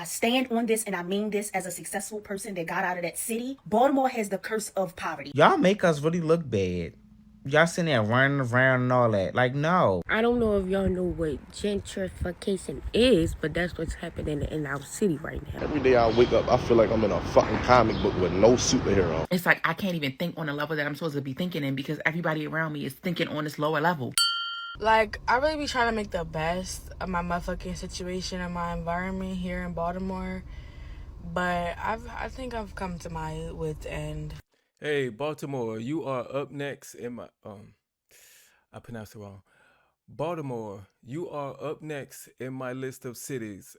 I stand on this and I mean this as a successful person that got out of that city. Baltimore has the curse of poverty. Y'all make us really look bad. Y'all sitting there running around and all that. Like, no. I don't know if y'all know what gentrification is, but that's what's happening in our city right now. Every day I wake up, I feel like I'm in a fucking comic book with no superhero. It's like I can't even think on the level that I'm supposed to be thinking in because everybody around me is thinking on this lower level. Like, I really be trying to make the best of my motherfucking situation and my environment here in Baltimore. But I think I've come to my wit's end. Hey, Baltimore, you are up next in my I pronounced it wrong. Baltimore, you are up next in my list of cities.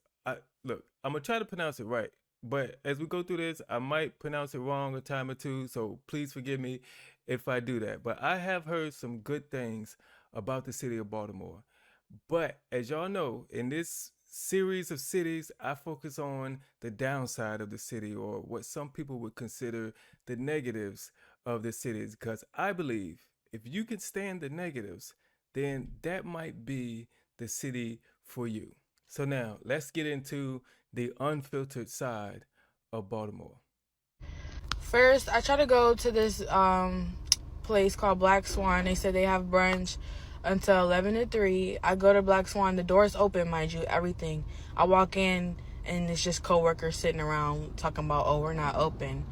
Look, I'm gonna try to pronounce it right, but as we go through this, I might pronounce it wrong a time or two, so please forgive me if I do that. But I have heard some good things about the city of Baltimore. But as y'all know, in this series of cities, I focus on the downside of the city, or what some people would consider the negatives of the cities, because I believe if you can stand the negatives, then that might be the city for you. So now let's get into the unfiltered side of Baltimore. First, I try to go to this place called Black Swan. They said they have brunch until 11 to 3. I go to Black Swan. The door's open, mind you, everything. I walk in, and it's just coworkers sitting around talking about, oh, we're not open.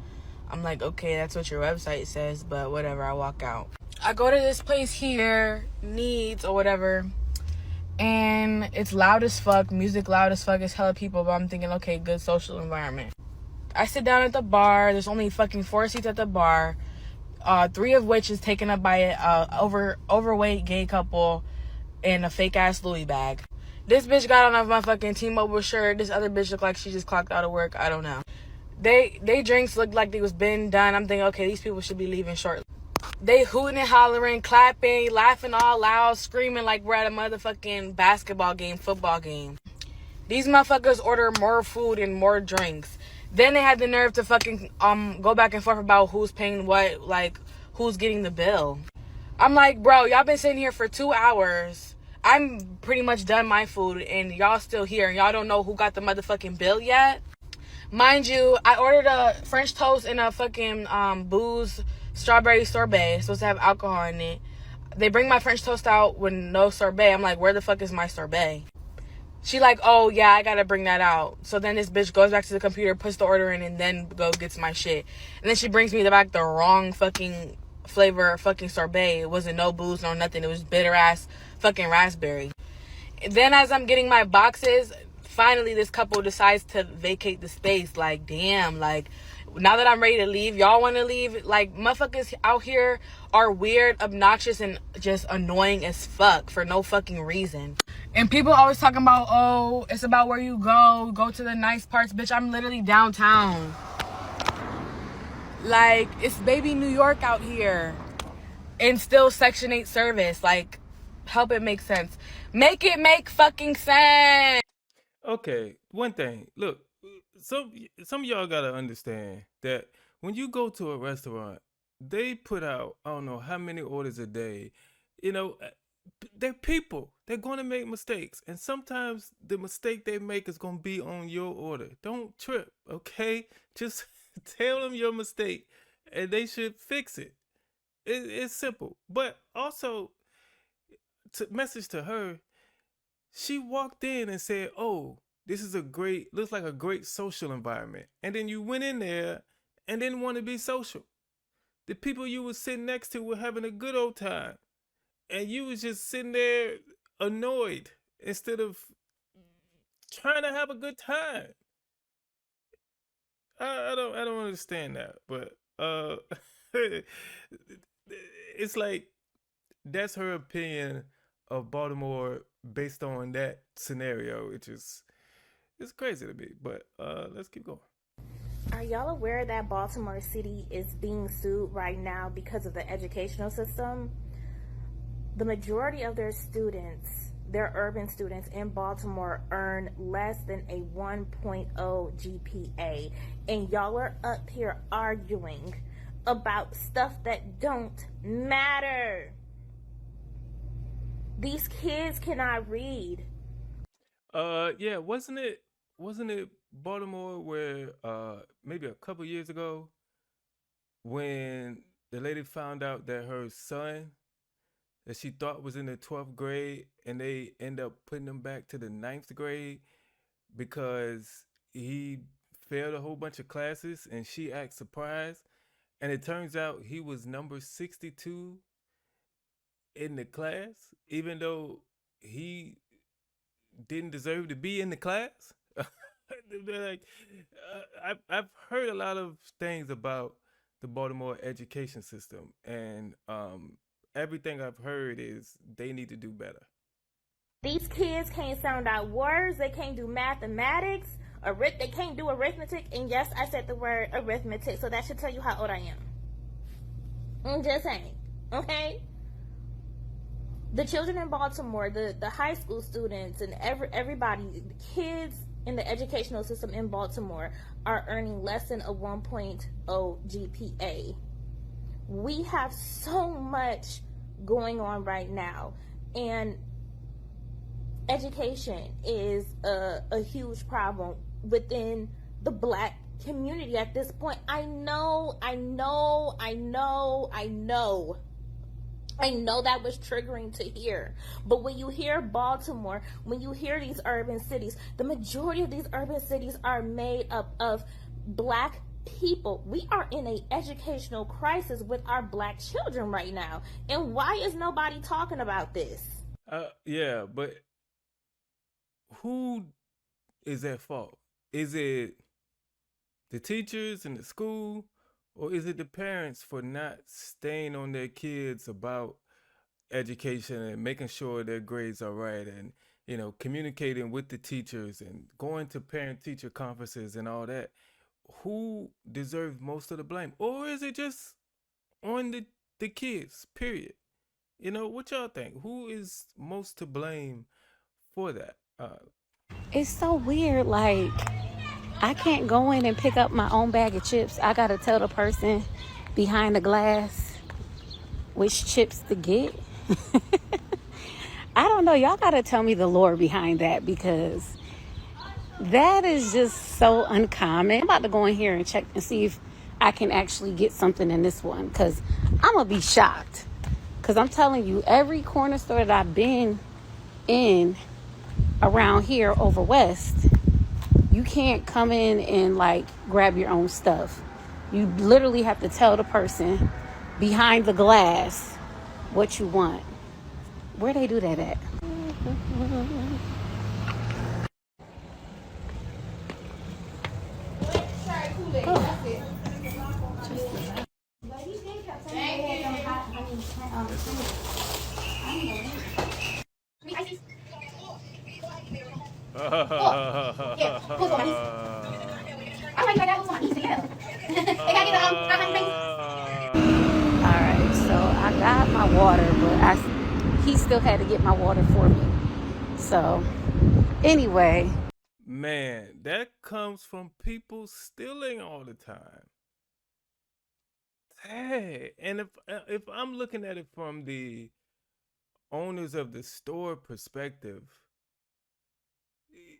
I'm like, okay, that's what your website says, but whatever, I walk out. I go to this place here, Needs or whatever, and it's loud as fuck, music loud as fuck, it's hella people, but I'm thinking, okay, good social environment. I sit down at the bar. There's only fucking 4 seats at the bar, 3 of which is taken up by a overweight gay couple in a fake ass Louis bag. This bitch got on a motherfucking T-Mobile shirt. This other bitch looked like she just clocked out of work. I don't know. They drinks looked like they was been done. I'm thinking, okay, these people should be leaving shortly. They hooting and hollering, clapping, laughing all loud, screaming like we're at a motherfucking basketball game, football game. These motherfuckers order more food and more drinks. Then they had the nerve to fucking go back and forth about who's paying what, like who's getting the bill. I'm like, bro, y'all been sitting here for 2 hours. I'm pretty much done my food and y'all still here and y'all don't know who got the motherfucking bill yet. Mind you, I ordered a French toast and a fucking booze strawberry sorbet. It's supposed to have alcohol in it. They bring my French toast out with no sorbet. I'm like, where the fuck is my sorbet? She like, oh yeah, I gotta bring that out. So then this bitch goes back to the computer, puts the order in, and then gets my shit. And then she brings me back the wrong fucking flavor fucking sorbet. It wasn't no booze, no nothing. It was bitter ass fucking raspberry. And then as I'm getting my boxes, finally this couple decides to vacate the space. Like, damn, like, now that I'm ready to leave, y'all want to leave? Like, motherfuckers out here are weird, obnoxious, and just annoying as fuck for no fucking reason. And people always talking about, oh, it's about where you go to the nice parts. Bitch, I'm literally downtown. Like, it's baby New York out here. And still Section 8 service. Like, help it make sense. Make it make fucking sense. Okay, one thing. Look, some of y'all gotta understand that when you go to a restaurant, they put out, I don't know how many orders a day. You know, they're people. They're going to make mistakes. And sometimes the mistake they make is going to be on your order. Don't trip, okay? Just tell them your mistake and they should fix it. It's simple. But also, message to her, she walked in and said, oh, this is looks like a great social environment. And then you went in there and didn't want to be social. The people you were sitting next to were having a good old time. And you was just sitting there annoyed instead of trying to have a good time. I don't understand that. But it's like that's her opinion of Baltimore based on that scenario, which is it's crazy to me. But let's keep going. Are y'all aware that Baltimore City is being sued right now because of the educational system? The majority of their students, their urban students in Baltimore, earn less than a 1.0 GPA. And y'all are up here arguing about stuff that don't matter. These kids cannot read. Yeah, wasn't it Baltimore, where maybe a couple years ago, when the lady found out that her son that she thought was in the 12th grade, and they end up putting him back to the 9th grade because he failed a whole bunch of classes, and she acts surprised. And it turns out he was number 62 in the class, even though he didn't deserve to be in the class. Like, I've heard a lot of things about the Baltimore education system, and everything I've heard is they need to do better. These kids can't sound out words. They can't do mathematics. They can't do arithmetic. And yes, I said the word arithmetic, so that should tell you how old I am. I'm just saying, okay? The children in Baltimore, the high school students, and everybody, the kids in the educational system in Baltimore are earning less than a 1.0 GPA. We have so much going on right now, and education is a huge problem within the Black community at this point. I know that was triggering to hear, but when you hear Baltimore, when you hear these urban cities, the majority of these urban cities are made up of Black people. We are in an educational crisis with our Black children right now, and why is nobody talking about this? Yeah, but who is at fault? Is it the teachers in the school, or is it the parents for not staying on their kids about education and making sure their grades are right, and communicating with the teachers and going to parent-teacher conferences and all that? Who deserves most of the blame? Or is it just on the kids, period? What y'all think? Who is most to blame for that? It's so weird. Like, I can't go in and pick up my own bag of chips. I gotta tell the person behind the glass which chips to get. I don't know. Y'all gotta tell me the lore behind that, because that is just so uncommon. I'm about to go in here and check and see if I can actually get something in this one, because I'm gonna be shocked. Because I'm telling you, every corner store that I've been in around here over west, you can't come in and like grab your own stuff. You literally have to tell the person behind the glass what you want. Where they do that at? Alright, so I got my water, but he still had to get my water for me. So, anyway. Man, that comes from people stealing all the time. Hey, and if I'm looking at it from the owners of the store perspective,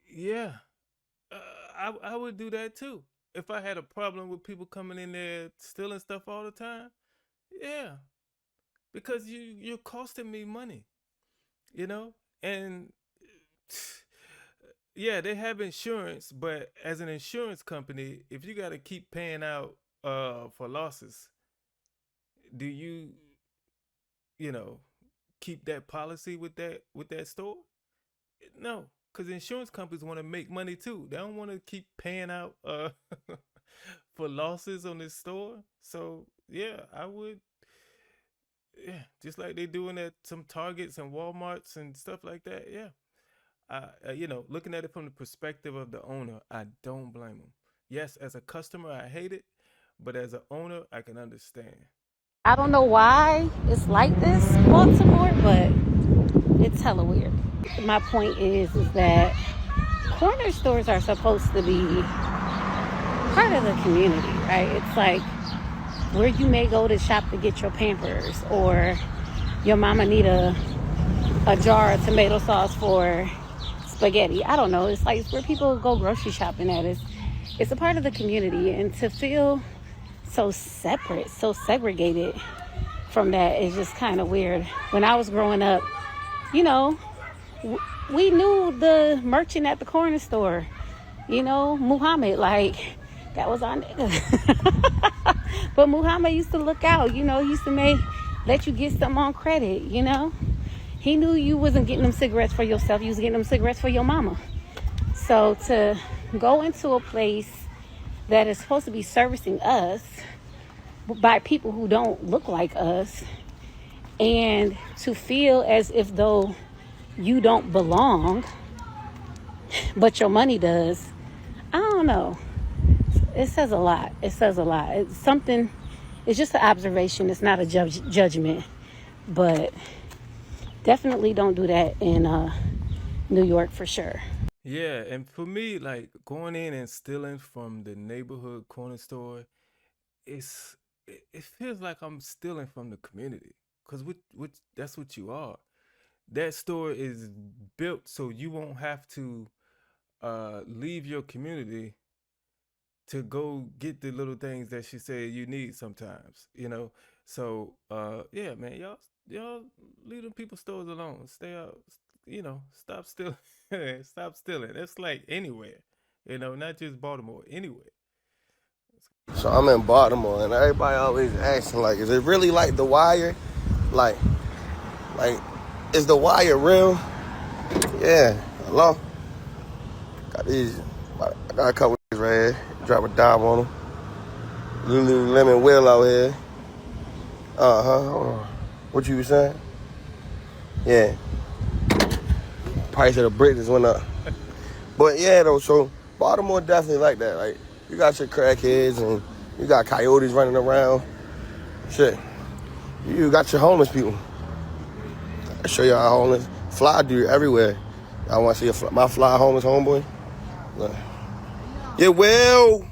yeah, I would do that too. If I had a problem with people coming in there stealing stuff all the time, yeah, because you're costing me money, and yeah, they have insurance, but as an insurance company, if you got to keep paying out for losses, do you keep that policy with that store? No, because insurance companies want to make money too. They don't want to keep paying out for losses on this store. So yeah, I would, yeah, just like they doing at some Targets and Walmarts and stuff like that. Yeah, looking at it from the perspective of the owner, I don't blame them. Yes, as a customer, I hate it, but as an owner, I can understand. I don't know why it's like this, Baltimore, but it's hella weird. My point is that corner stores are supposed to be part of the community, right? It's like where you may go to shop to get your Pampers, or your mama need a jar of tomato sauce for spaghetti. I don't know. It's like it's where people go grocery shopping at. It's a part of the community, and to feel so separate, so segregated from that is just kind of weird. When I was growing up, you know, we knew the merchant at the corner store, you know, Muhammad, like that was our nigga. But Muhammad used to look out, you know, he used to let you get something on credit, you know. He knew you wasn't getting them cigarettes for yourself, you was getting them cigarettes for your mama. So to go into a place that is supposed to be servicing us by people who don't look like us, and to feel as if though you don't belong, but your money does, I don't know. It says a lot. It says a lot. It's something, it's just an observation. It's not a judgment, but definitely don't do that in New York for sure. Yeah, and for me, like going in and stealing from the neighborhood corner store, it feels like I'm stealing from the community, because that's what you are. That store is built so you won't have to leave your community to go get the little things that she said you need sometimes, you know. So yeah, man, y'all leave them people stores alone. Stay out, you know, stop stealing. Stop stealing. That's like anywhere, you know, not just Baltimore, anywhere. So I'm in Baltimore, and everybody always asking, like, is it really like The Wire? Like, is The Wire real? Yeah. Hello? I got a couple of these right here. Drop a dime on them. Lululemon Will out here. Hold on. What you was saying? Yeah. Price of the brick just went up. But yeah, though, so Baltimore definitely like that. Like, you got your crackheads and you got coyotes running around. Shit. You got your homeless people. I show y'all how homeless. Fly dude everywhere. Y'all want to see my fly homeless homeboy? Look. Yeah, well.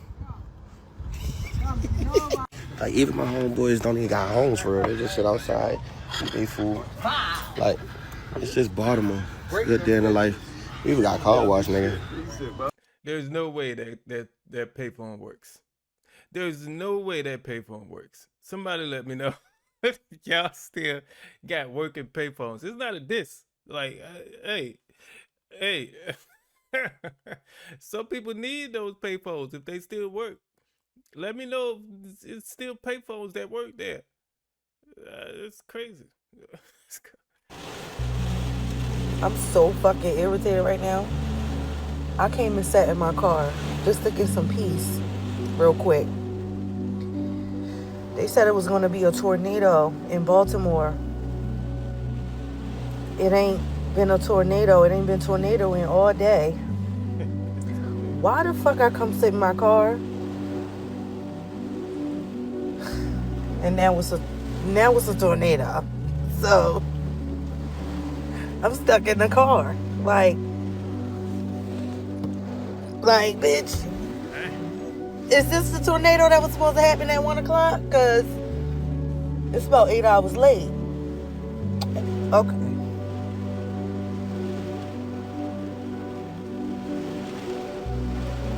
Like, even my homeboys don't even got homes for real. They just sit outside, eat their food. Like, it's just Baltimore. It's good day in the life. We even got car wash, nigga. There's no way that payphone works. There's no way that payphone works. Somebody let me know if y'all still got working payphones. It's not a diss. Like, hey. Some people need those payphones if they still work. Let me know if it's still payphones that work there. It's crazy. I'm so fucking irritated right now. I came and sat in my car just to get some peace real quick. They said it was going to be a tornado in Baltimore. It ain't been a tornado. It ain't been tornadoing all day. Why the fuck I come sit in my car? And now it's a tornado. So I'm stuck in the car. Like, bitch, is this the tornado that was supposed to happen at 1 o'clock? Because it's about 8 hours late. Okay.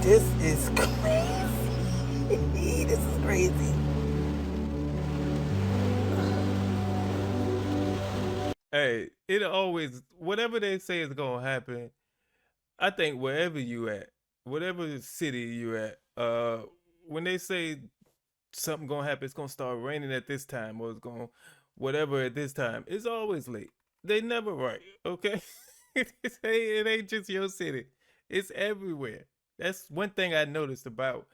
This is crazy. This is crazy. Hey, it always, whatever they say is going to happen, I think wherever you at, whatever city you at, when they say something going to happen, it's going to start raining at this time, or it's going to whatever at this time, it's always late. They never right, okay? It ain't just your city. It's everywhere. That's one thing I noticed about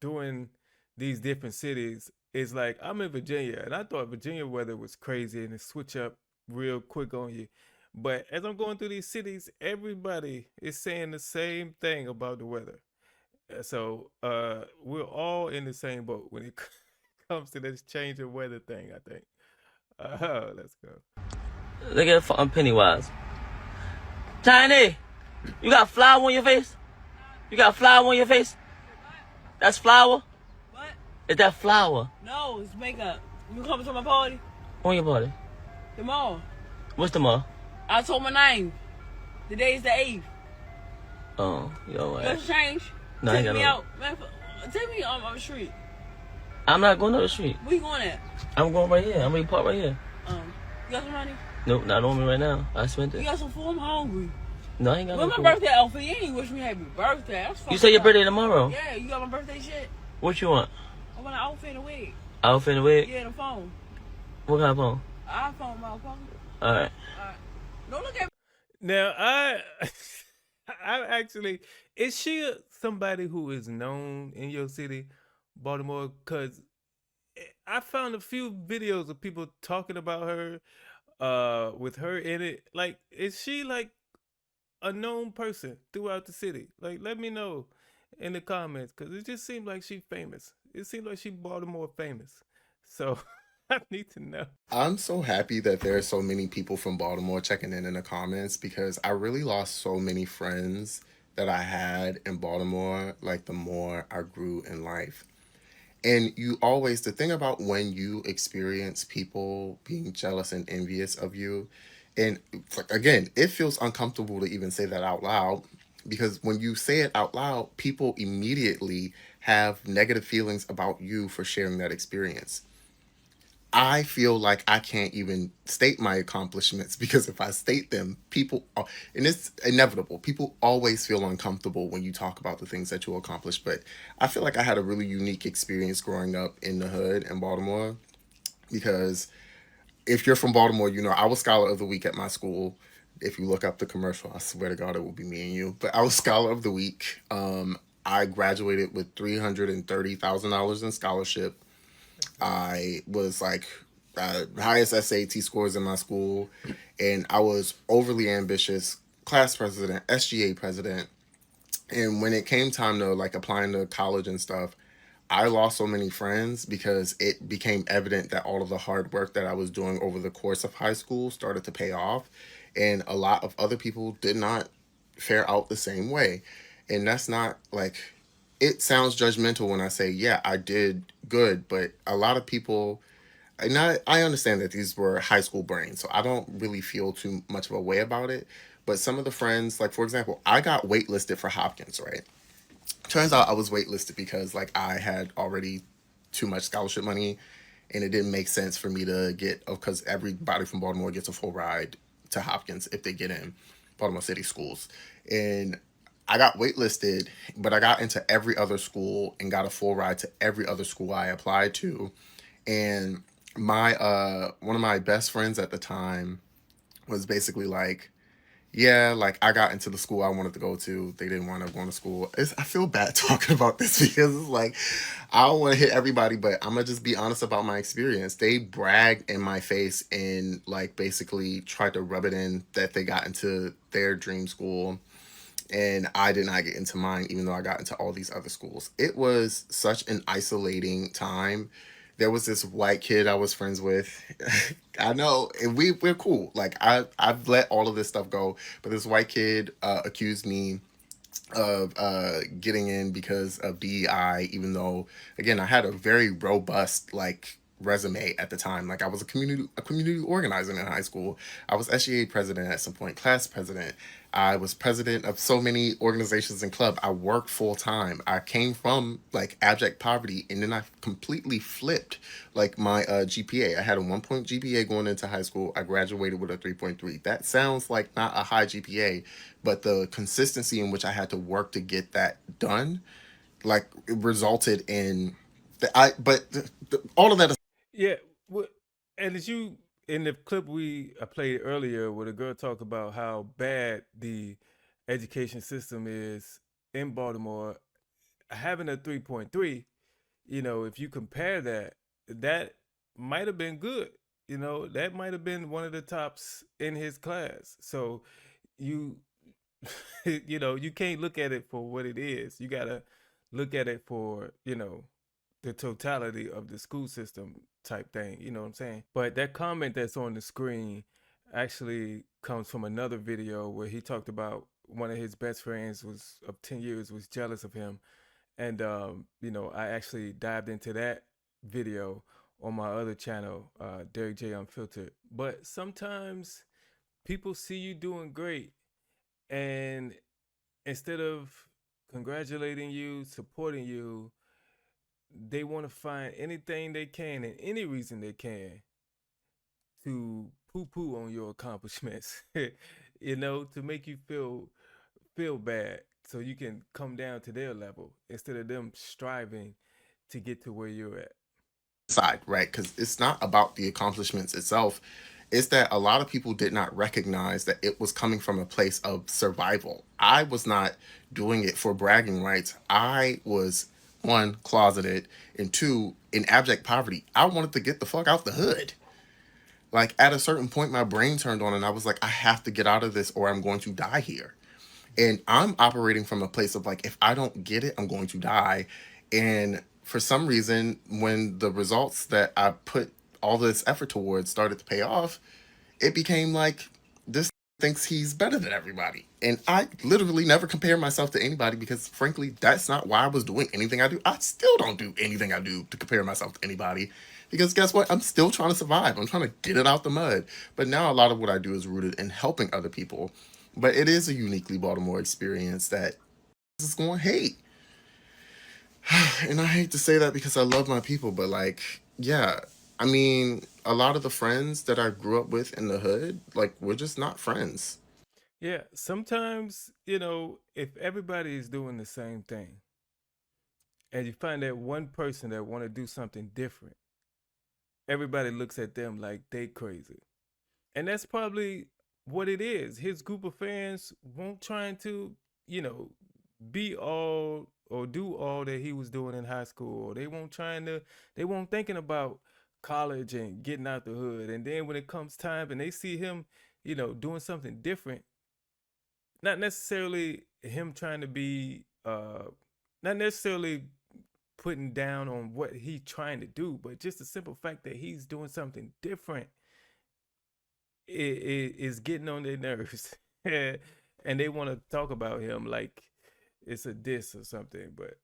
doing these different cities. Is like, I'm in Virginia, and I thought Virginia weather was crazy and it switch up real quick on you. But as I'm going through these cities, everybody is saying the same thing about the weather. So we're all in the same boat when it comes to this change of weather thing, I think. Let's go. Look at fucking Pennywise. Tiny, you got flour on your face? You got flour on your face? That's flour? What? Is that flour? No, it's makeup. You coming to my party? On your party? Tomorrow. What's tomorrow? I told my name. Today's the 8th. Oh, yo, You got some change? No, I ain't Take got me no. out. Man, take me on the street. I'm not going to the street. Where you going at? I'm going right here. I'm gonna park right here. You got some money? Nope, not on me right now. I spent You it. got some food? I'm hungry. No, I ain't got When's no my food. birthday outfit? You ain't wish me happy birthday. That's You say your birthday tomorrow? Yeah, you got my birthday shit? What you want? I want an outfit and a wig. Outfit and wig? Yeah, the phone. What kind of phone? iPhone, motherfucker. Alright. Don't look at me. Now I actually, is she somebody who is known in your city, Baltimore? Because I found a few videos of people talking about her, with her in it. Like, is she like a known person throughout the city? Like, let me know in the comments, because it just seems like she's famous. It seems like she Baltimore famous. So I need to know. I'm so happy that there are so many people from Baltimore checking in the comments, because I really lost so many friends that I had in Baltimore, like the more I grew in life. And the thing about when you experience people being jealous and envious of you, and like, again, it feels uncomfortable to even say that out loud, because when you say it out loud, people immediately have negative feelings about you for sharing that experience. I feel like I can't even state my accomplishments, because if I state them, and it's inevitable, people always feel uncomfortable when you talk about the things that you accomplish. But I feel like I had a really unique experience growing up in the hood in Baltimore, because if you're from Baltimore, I was Scholar of the Week at my school. If you look up the commercial, I swear to God, it will be me and you. But I was Scholar of the Week. I graduated with $330,000 in scholarship. I was like highest SAT scores in my school, and I was overly ambitious, class president, SGA president. And when it came time to like applying to college and stuff, I lost so many friends because it became evident that all of the hard work that I was doing over the course of high school started to pay off. And a lot of other people did not fare out the same way. And that's not like, it sounds judgmental when I say, yeah, I did good, but a lot of people, and I understand that these were high school brains, so I don't really feel too much of a way about it. But some of the friends, like for example, I got waitlisted for Hopkins, right? Turns out I was waitlisted because like I had already too much scholarship money, and it didn't make sense for me to get, because everybody from Baltimore gets a full ride to Hopkins if they get in Baltimore City schools. And I got waitlisted, but I got into every other school and got a full ride to every other school I applied to. And my one of my best friends at the time was basically like, yeah, like I got into the school I wanted to go to. They didn't want to go to school. I feel bad talking about this, because it's like, I don't want to hit everybody, but I'm going to just be honest about my experience. They bragged in my face and like basically tried to rub it in that they got into their dream school, and I did not get into mine, even though I got into all these other schools. It was such an isolating time. There was this white kid I was friends with. I know, and we're cool. Like I've let all of this stuff go, but this white kid accused me of getting in because of DEI, even though again I had a very robust like resume at the time. Like I was a community organizer in high school. I was SGA president at some point, class president. I was president of so many organizations and club. I worked full time. I came from like abject poverty, and then I completely flipped like my GPA. I had a 1 point GPA going into high school. I graduated with a 3.3. That sounds like not a high GPA, but the consistency in which I had to work to get that done, like it resulted in all of that. Yeah, and as you in the clip I played earlier, where the girl talked about how bad the education system is in Baltimore, having a 3.3, if you compare that, that might have been good. That might have been one of the tops in his class. So you, you can't look at it for what it is. You gotta look at it for, the totality of the school system type thing, you know what I'm saying? But that comment that's on the screen actually comes from another video where he talked about one of his best friends of 10 years was jealous of him. And, I actually dived into that video on my other channel, Derrick J Unfiltered. But sometimes people see you doing great And instead of congratulating you, supporting you, they want to find anything they can and any reason they can to poo-poo on your accomplishments. To make you feel bad so you can come down to their level instead of them striving to get to where you're at. Side, right? Because it's not about the accomplishments itself. It's that a lot of people did not recognize that it was coming from a place of survival. I was not doing it for bragging rights. I was, one, closeted, and two, in abject poverty. I wanted to get the fuck out the hood. Like, at a certain point, my brain turned on and I was like, I have to get out of this or I'm going to die here. And I'm operating from a place of like, if I don't get it, I'm going to die. And for some reason, when the results that I put all this effort towards started to pay off, it became like, this thinks he's better than everybody. And I literally never compare myself to anybody because frankly, that's not why I was doing anything I do. I still don't do anything I do to compare myself to anybody because guess what? I'm still trying to survive. I'm trying to get it out the mud. But now a lot of what I do is rooted in helping other people. But it is a uniquely Baltimore experience that is going to hate. And I hate to say that because I love my people, but like, yeah, I mean, a lot of the friends that I grew up with in the hood, like, we're just not friends. Yeah, sometimes, if everybody is doing the same thing and you find that one person that want to do something different, everybody looks at them like they crazy. And that's probably what it is. His group of fans won't trying to, you know, be all or do all that he was doing in high school. Or they won't thinking about college and getting out the hood. And then when it comes time and they see him, doing something different, not necessarily him trying to be not necessarily putting down on what he's trying to do, but just the simple fact that he's doing something different is getting on their nerves. And they want to talk about him like it's a diss or something. But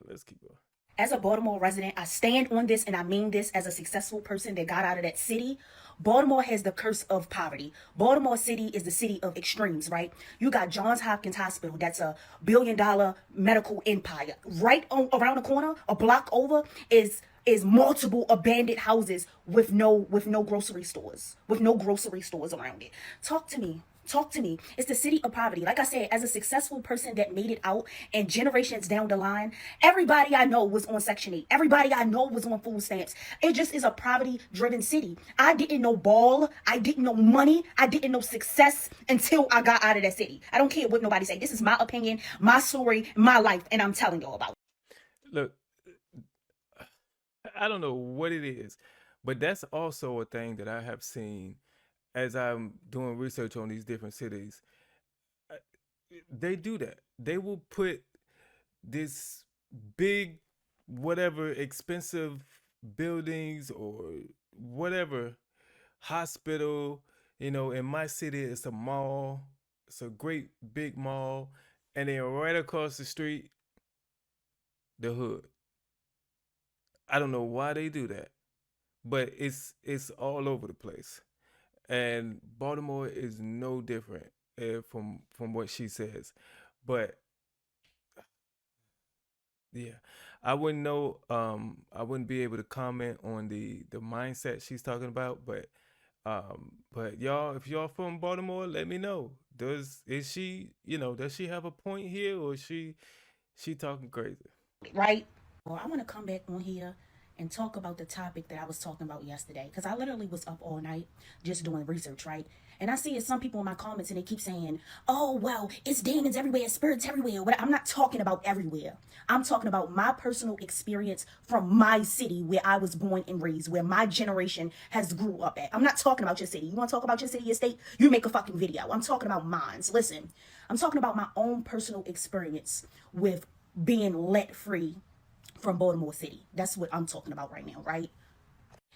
let's keep going. As a Baltimore resident, I stand on this and I mean this as a successful person that got out of that city. Baltimore has the curse of poverty. Baltimore City is the city of extremes, right? You got Johns Hopkins Hospital, that's a billion-dollar medical empire. Right around the corner, a block over, is multiple abandoned houses with no grocery stores, around it. Talk to me. It's the city of poverty. Like I said, as a successful person that made it out and generations down the line, everybody I know was on Section 8. Everybody I know was on food stamps. It just is a poverty-driven city. I didn't know ball. I didn't know money. I didn't know success until I got out of that city. I don't care what nobody say. This is my opinion, my story, my life, and I'm telling y'all about it. Look, I don't know what it is, but that's also a thing that I have seen as I'm doing research on these different cities. They do that. They will put this big, whatever, expensive buildings or whatever, hospital, in my city, it's a mall. It's a great big mall. And then right across the street, the hood. I don't know why they do that, but it's all over the place. And Baltimore is no different from what she says. But yeah, I wouldn't know. I wouldn't be able to comment on the mindset she's talking about. But y'all, if y'all from Baltimore, let me know. Does she have a point here, or she talking crazy? Right? Well, I want to come back on here and talk about the topic that I was talking about yesterday, because I literally was up all night just doing research, right? And I see some people in my comments and they keep saying, oh, well, it's demons everywhere, spirits everywhere. But I'm not talking about everywhere. I'm talking about my personal experience from my city where I was born and raised, where my generation has grew up at. I'm not talking about your city. You want to talk about your city, your state? You make a fucking video. I'm talking about mine. Listen, I'm talking about my own personal experience with being let free from Baltimore City. That's what I'm talking about right now, right?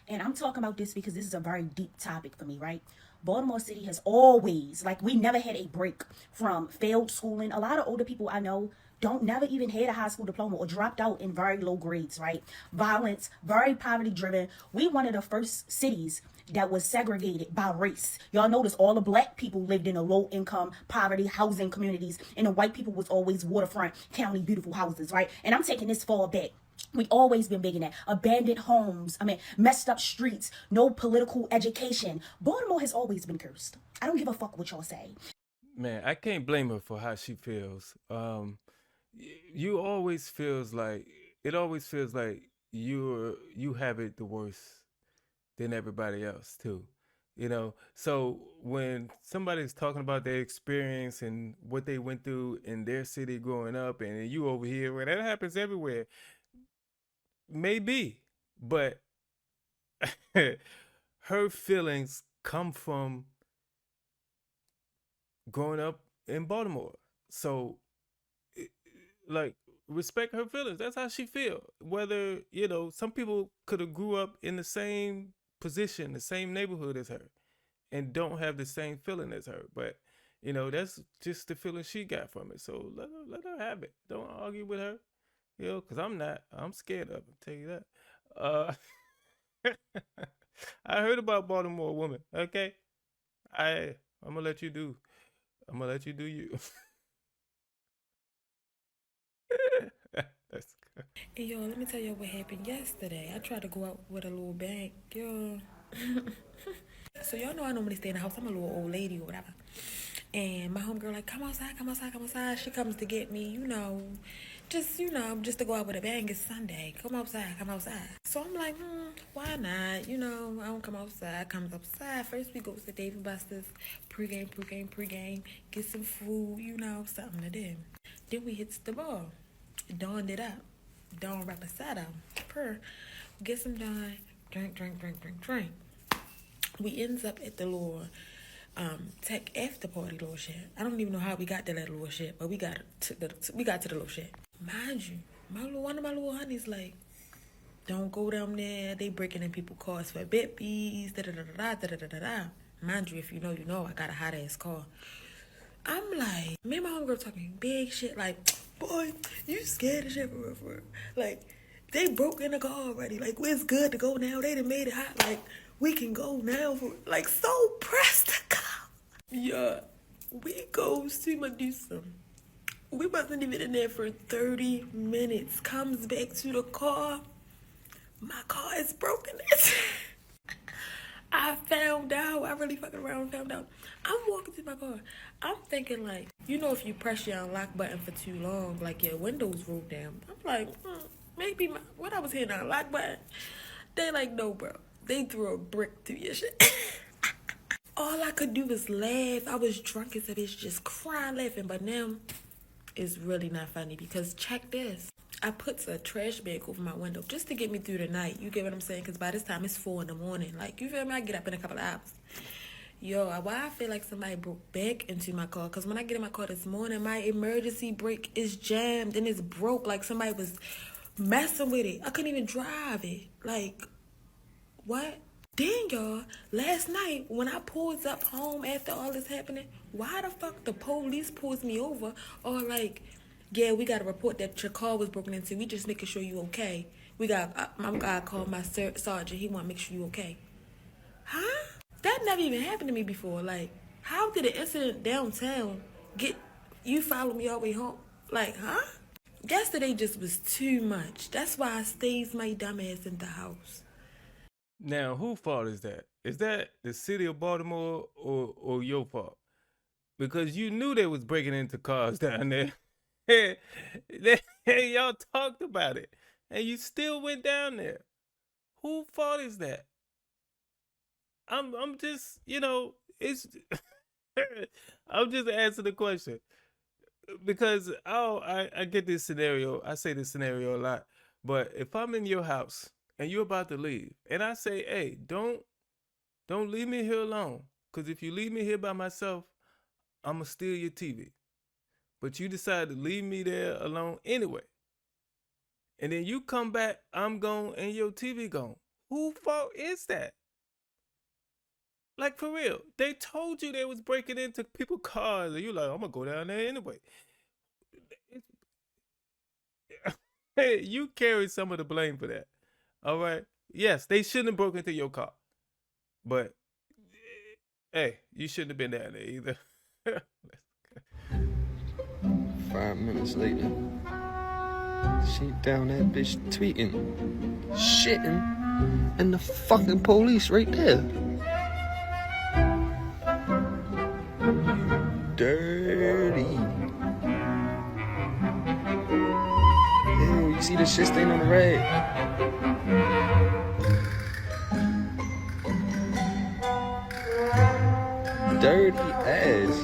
And I'm talking about this because this is a very deep topic for me, right? Baltimore City has always, like, we never had a break from failed schooling. A lot of older people I know don't never even had a high school diploma or dropped out in very low grades, right? Violence, very poverty driven. We one of the first cities that was segregated by race. Y'all notice all the black people lived in a low income poverty housing communities, and the white people was always waterfront county beautiful houses, right? And I'm taking this far back. We always been big in that. Abandoned homes, messed up streets, no political education. Baltimore has always been cursed. I don't give a fuck what y'all say. Man, I can't blame her for how she feels. You always feels like it always feels like you have it the worst than everybody else too. So when somebody's talking about their experience and what they went through in their city growing up, and you over here, where that happens everywhere, maybe, but her feelings come from growing up in Baltimore. So, like, respect her feelings. That's how she feel. Whether some people could have grew up in the same position, the same neighborhood as her, and don't have the same feeling as her. But that's just the feeling she got from it. So let her have it. Don't argue with her. Because I'm not. I'm scared of her. Tell you that. I heard about Baltimore woman. Okay, I'm gonna let you do. I'm gonna let you do you. That's good. Hey, yo, let me tell you what happened yesterday. I tried to go out with a little bag, yo. So y'all know I normally stay in the house. I'm a little old lady or whatever. And my homegirl like, come outside, come outside, come outside. She comes to get me, just to go out with a bang. It's Sunday. Come outside, come outside. So I'm like, why not? I don't come outside. Comes outside. First we go to Dave & Buster's, pregame, get some food, something to do. Then we hits the bar. Dawned it up. Dawn reposado. Per. Get some Dawn. Drink. We ends up at the little tech after party little shit. I don't even know how we got to that little shit, but we got to the little shit. Mind you, one of my little honeys like, don't go down there. They breaking in people's cars for bippies. Da. Mind you, if you know, I got a hot ass car. I'm like, me and my homegirl talking big shit like, boy, you scared of shit for real. Like, they broke in the car already. Like, it's good to go now. They done made it hot. Like, we can go now. Like, so pressed to go. Yeah, we go see Medusa. We wasn't even in there for 30 minutes. Comes back to the car. My car is broken. I found out. I really fucking around and found out. I'm walking to my car. I'm thinking like, if you press your unlock button for too long, like your windows roll down. I'm like, maybe what I was hitting the unlock button. They like, no, bro. They threw a brick through your shit. All I could do was laugh. I was drunk as a bitch, just crying, laughing. But now, it's really not funny because check this. I put a trash bag over my window just to get me through the night. You get what I'm saying? Because by this time, it's 4 in the morning. Like, you feel me? I get up in a couple of hours. Yo, why I feel like somebody broke back into my car? Because when I get in my car this morning, my emergency brake is jammed and it's broke. Like, somebody was messing with it. I couldn't even drive it. Like, what? Then, y'all, last night, when I pulled up home after all this happening, why the fuck the police pulls me over? Or like, yeah, we got to report that your car was broken into. We just making sure you okay. I'm gonna call my sergeant. He want to make sure you okay. Huh? That never even happened to me before. Like, how did an incident downtown get you follow me all the way home? Like, huh? Yesterday just was too much. That's why I stays my dumb ass in the house. Now, whose fault is that? Is that the city of Baltimore or your fault? Because you knew they was breaking into cars down there. Y'all talked about it, and you still went down there. Whose fault is that? I'm just, it's. I'm just answering the question because I get this scenario. I say this scenario a lot, but if I'm in your house and you're about to leave, and I say, hey, don't leave me here alone, because if you leave me here by myself, I'm gonna steal your TV. But you decide to leave me there alone anyway. And then you come back, I'm gone, and your TV gone. Whose fault is that? Like, for real. They told you they was breaking into people's cars, and you like, I'm gonna go down there anyway. You carry some of the blame for that. All right. Yes, they shouldn't have broken into your car, but hey, you shouldn't have been down there either. 5 minutes later, she down that bitch tweeting, shitting, and the fucking police right there. Dirty. Ew, you see the shit stain on the rag? Dirty ass.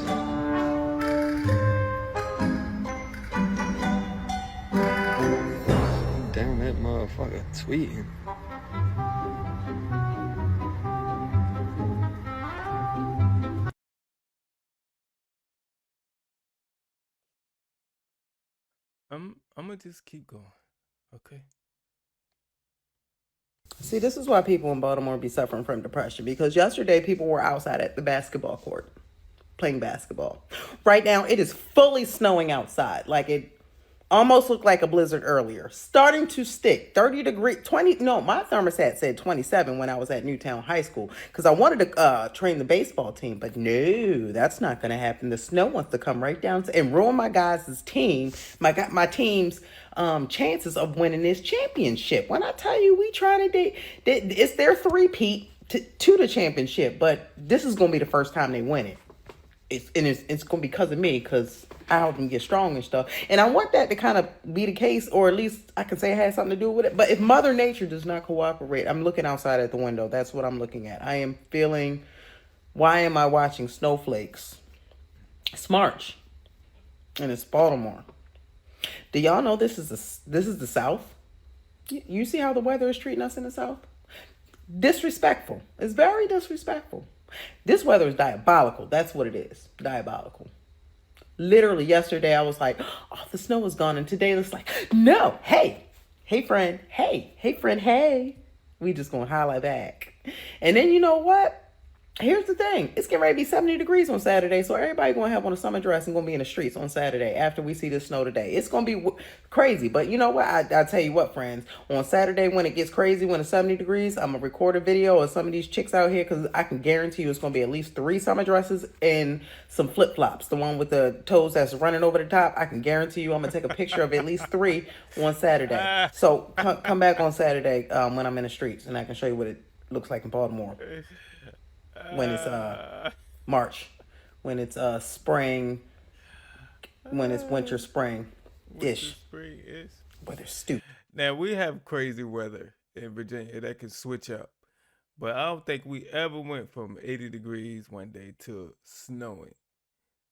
Down that motherfucker tweeting. I'm gonna just keep going. Okay. See, this is why people in Baltimore be suffering from depression, because yesterday people were outside at the basketball court playing basketball. Right now it is fully snowing outside. Like, it almost looked like a blizzard earlier. Starting to stick. 30 degree 20 no, my thermostat said 27 when I was at Newtown High School, because I wanted to train the baseball team, but no, that's not going to happen. The snow wants to come right down and ruin my guys' team, my team's chances of winning this championship. When I tell you, we trying to it's their three-peat to the championship, but this is going to be the first time they win it. It's going to be because of me, because I helped them get strong and stuff. And I want that to kind of be the case, or at least I can say it has something to do with it. But if Mother Nature does not cooperate, I'm looking outside at the window. That's what I'm looking at. I am feeling, why am I watching snowflakes? It's March, and it's Baltimore. Do y'all know this is the South? You see how the weather is treating us in the South? Disrespectful. It's very disrespectful. This weather is diabolical. That's what it is. Diabolical. Literally yesterday I was like, oh, the snow is gone. And today it's like, no, hey friend, hey friend, hey. We just gonna holla back. And then you know what? Here's the thing. It's getting ready to be 70 degrees on Saturday. So everybody going to have on a summer dress and going to be in the streets on Saturday after we see the snow today. It's going to be crazy. But you know what? I tell you what, friends. On Saturday when it gets crazy, when it's 70 degrees, I'm going to record a video of some of these chicks out here, because I can guarantee you it's going to be at least 3 summer dresses and some flip-flops. The one with the toes that's running over the top. I can guarantee you I'm going to take a picture of at least 3 on Saturday. So come back on Saturday when I'm in the streets, and I can show you what it looks like in Baltimore. When it's March, when it's spring, when it's winter, spring-ish. Weather stupid. Now, we have crazy weather in Virginia that can switch up, but I don't think we ever went from 80 degrees one day to snowing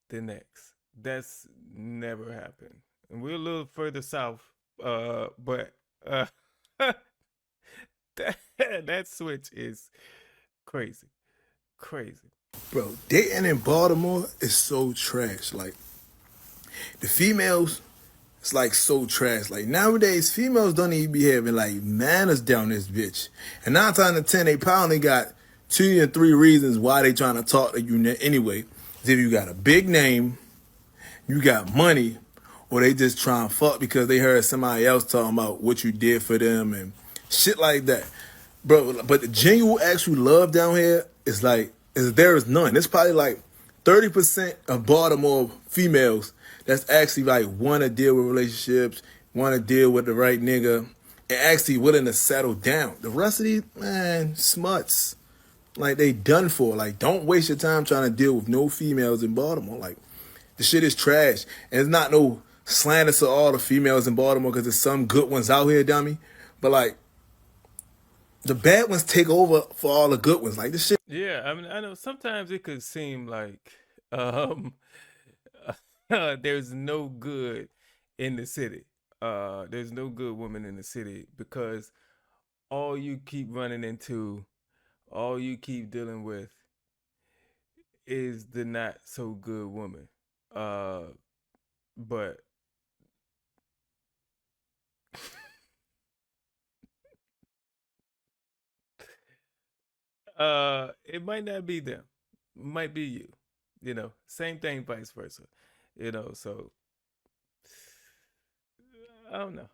the next. That's never happened. And we're a little further south, but that switch is crazy. Bro, dating in Baltimore is so trash. Like, the females, it's like so trash. Like, nowadays, females don't even be having like manners down this bitch. And 9 times out of 10, they probably got 2 or 3 reasons why they trying to talk to you anyway. If you got a big name, you got money, or they just trying to fuck because they heard somebody else talking about what you did for them and shit like that. Bro, but the genuine actual love down here is like, there is none. It's probably like 30% of Baltimore females that's actually like want to deal with relationships, want to deal with the right nigga, and actually willing to settle down. The rest of these, man, smuts. Like, they done for. Like, don't waste your time trying to deal with no females in Baltimore. Like, the shit is trash. And it's not no slander to all the females in Baltimore, because there's some good ones out here, dummy. But like, the bad ones take over for all the good ones. Like, this shit. Yeah, I mean, I know sometimes it could seem like there's no good in the city. There's no good woman in the city, because all you keep running into, all you keep dealing with is the not so good woman. But it might not be them. It might be you. You know, same thing, vice versa. You know, so I don't know.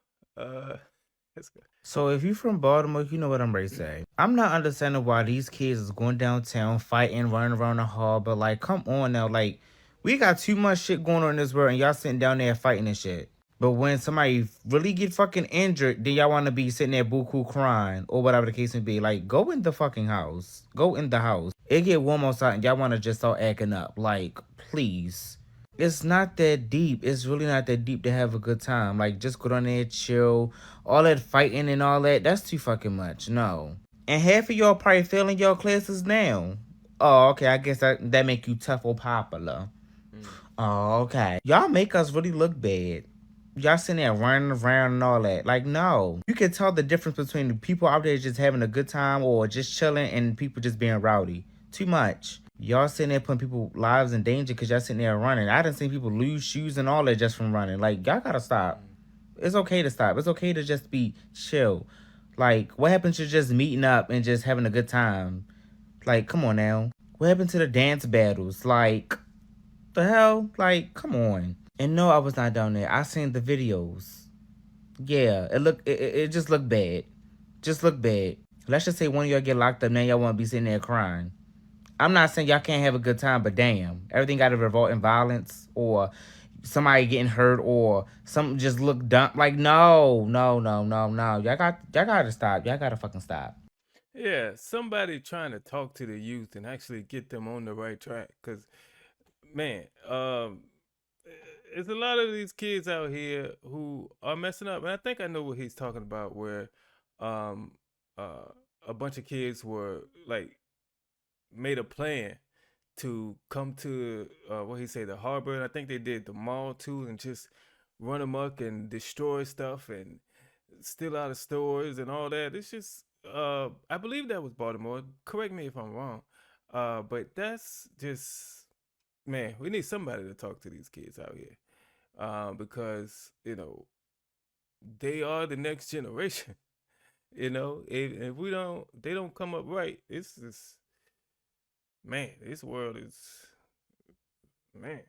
Let's go. So if you from Baltimore, you know what I'm ready to say. I'm not understanding why these kids is going downtown, fighting, running around the hall, but like, come on now. Like, we got too much shit going on in this world, and y'all sitting down there fighting and shit. But when somebody really get fucking injured, then y'all want to be sitting there buku crying or whatever the case may be. Like, go in the fucking house. Go in the house. It get warm outside and y'all want to just start acting up. Like, please. It's not that deep. It's really not that deep to have a good time. Like, just go down there, chill. All that fighting and all that, that's too fucking much. No. And half of y'all probably failing your classes now. Oh, okay. I guess that make you tough or popular. Oh, okay. Y'all make us really look bad. Y'all sitting there running around and all that. Like, no. You can tell the difference between the people out there just having a good time or just chilling and people just being rowdy. Too much. Y'all sitting there putting people's lives in danger because y'all sitting there running. I done seen people lose shoes and all that just from running. Like, y'all gotta stop. It's okay to stop. It's okay to just be chill. Like, what happened to just meeting up and just having a good time? Like, come on now. What happened to the dance battles? Like, the hell? Like, come on. And no, I was not down there. I seen the videos. Yeah, it just looked bad. Just looked bad. Let's just say one of y'all get locked up, now y'all want to be sitting there crying. I'm not saying y'all can't have a good time, but damn, everything got to revolt in violence or somebody getting hurt or something just look dumb. Like, no. Y'all gotta stop. Y'all gotta fucking stop. Yeah, somebody trying to talk to the youth and actually get them on the right track. Cause, man, there's a lot of these kids out here who are messing up, and I think I know what he's talking about. Where, um, a bunch of kids were like made a plan to come to what he say, the harbor, and I think they did the mall too, and just run amok and destroy stuff and steal out of stores and all that. It's just I believe that was Baltimore. Correct me if I'm wrong. But that's just, man, we need somebody to talk to these kids out here. Because, they are the next generation. If we don't, they don't come up right. It's just, man, this world is, man.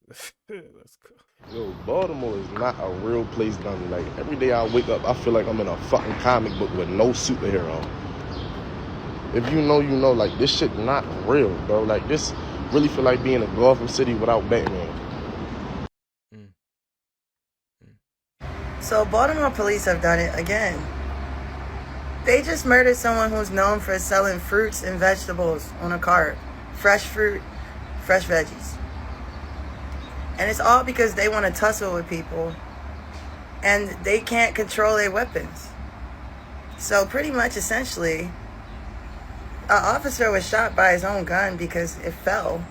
Let's go. Yo, Baltimore is not a real place down there. Like, every day I wake up, I feel like I'm in a fucking comic book with no superhero. If you know, you know. Like, this shit not real, bro. Like, this really feel like being a Gotham City without Batman. So Baltimore police have done it again. They just murdered someone who's known for selling fruits and vegetables on a cart. Fresh fruit, fresh veggies. And it's all because they want to tussle with people and they can't control their weapons. So pretty much, essentially, an officer was shot by his own gun because it fell.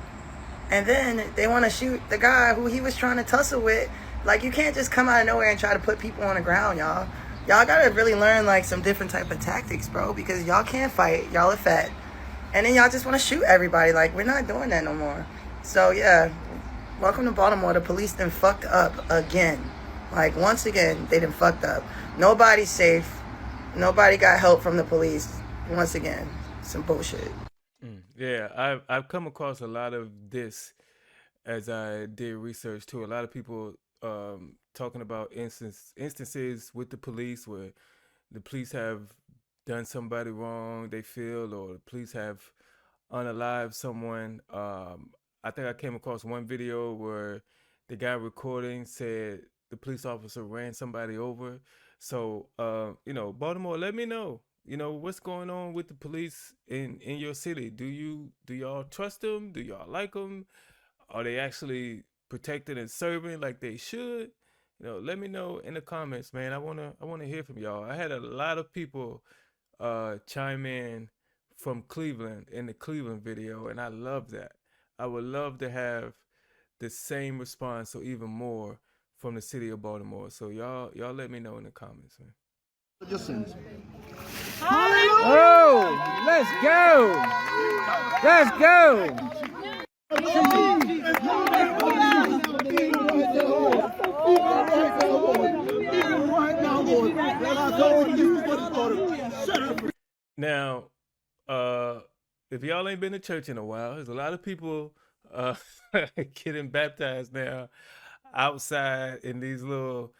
And then they want to shoot the guy who he was trying to tussle with. Like, you can't just come out of nowhere and try to put people on the ground, y'all. Y'all gotta really learn, like, some different type of tactics, bro, because y'all can't fight. Y'all are fat. And then y'all just want to shoot everybody. Like, we're not doing that no more. So, yeah, welcome to Baltimore. The police done fucked up again. Like, once again, they done fucked up. Nobody's safe. Nobody got help from the police. Once again, some bullshit. Yeah, I've come across a lot of this as I did research too. A lot of people talking about instances with the police where the police have done somebody wrong, they feel, or the police have unalived someone. I think I came across one video where the guy recording said the police officer ran somebody over. So, Baltimore, let me know. What's going on with the police in your city? Do y'all trust them? Do y'all like them? Are they actually protected and serving like they should? Let me know in the comments, man. I wanna hear from y'all. I had a lot of people chime in from Cleveland in the Cleveland video, and I love that. I would love to have the same response or even more from the city of Baltimore. So y'all let me know in the comments, man. Your sins. Oh, let's go. Let's go. Now, if y'all ain't been to church in a while, there's a lot of people getting baptized now outside in these little